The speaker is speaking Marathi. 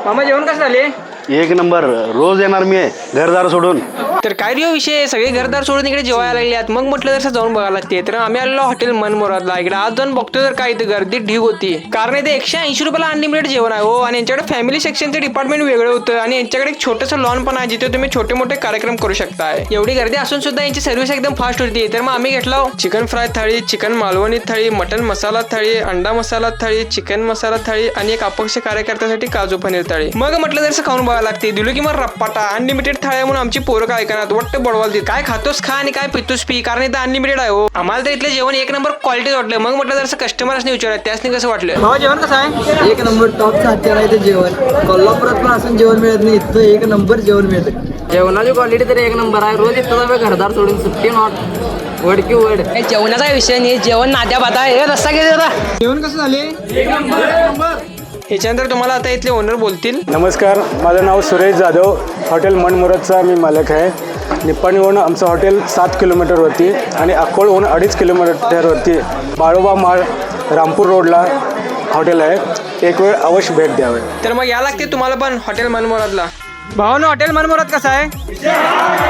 मामा जेवण कसं झाले? एक नंबर. रोज येणार मी घरदार सोडून. तर काय रे विषय, सगळे घरदार सोडून इकडे जेवायला लागल्यात. मग म्हटलं जसं जाऊन बघायला लागते. तर आम्ही आलो हॉटेल मनमुरादला. इकडे आज जाऊन बघतो तर काय इथं गर्दी ढीग होती. कारण इथे 180 रुपयाला अनलिमिटेड जेवण आहे हो. आणि यांच्याकडे फॅमिली सेक्शनचं डिपार्टमेंट वेगळं होतं. आणि यांच्याकडे एक छोटंसं लॉन पण आहे जिथे तुम्ही छोटे मोठे कार्यक्रम करू शकताय. एवढी गर्दी असून सुद्धा यांची सर्व्हिस एकदम फास्ट होती. तर मग आम्ही घेतला चिकन फ्राय थाळी, चिकन मालवणी थाळी, मटन मसाला थाळी, अंडा मसाला थाळी, चिकन मसाला थाळी आणि एक अपक्ष कार्यकर्त्यासाठी काजू पनीर थाळी. मग म्हटलं जसं खाऊन बघायला लागते. दिलो की मग रप्पाटा अनलिमिटेड थाळ्या म्हणून आमची पोरं काय करणार वाटतं बडवाल देत. काय खातोस खा आणि काय पितोस पी, कारण इथं अनलिमिटेड आहे हो. आम्हाला तर इथलं जेवण एक नंबर क्वालिटी वाटलं. मग म्हटलं जसं कस्टमर्सने विचारलं त्यासनी कसं वाटलं. भावा जेवण कसं आहे? एक नंबर टॉपचं हत्यार आहे ते जेवण. कोल्हापुरात पण असं जेवण मिळत नाही, इथं एक नंबर जेवण मिळतं. जेवणाची क्वालिटी तरी एक नंबर आहे. रोज इथं जावे घरदार सोडून सुट्टी नॉट वड की वड. जेवणाचा विषय नाही, जेवण नाद्या बाता हे रस्ता घेते होता. जेवण कसं झाले? ह्याच्यानंतर तुम्हाला आता इथले ओनर बोलतील. नमस्कार, माझं नाव सुरेश जाधव. हॉटेल मनमुरादचा मी मालक आहे. निप्पाणीहून आमचं हॉटेल 7 किलोमीटरवरती आणि अकोलहून 2.5 किलोमीटरवरती बाळोबा माळ रामपूर रोडला हॉटेल आहे. एक वेळ अवश्य भेट द्यावे. तर मग या लागते तुम्हाला पण हॉटेल मनमुरादला. भावानं हॉटेल मनमुराद कसं आहे?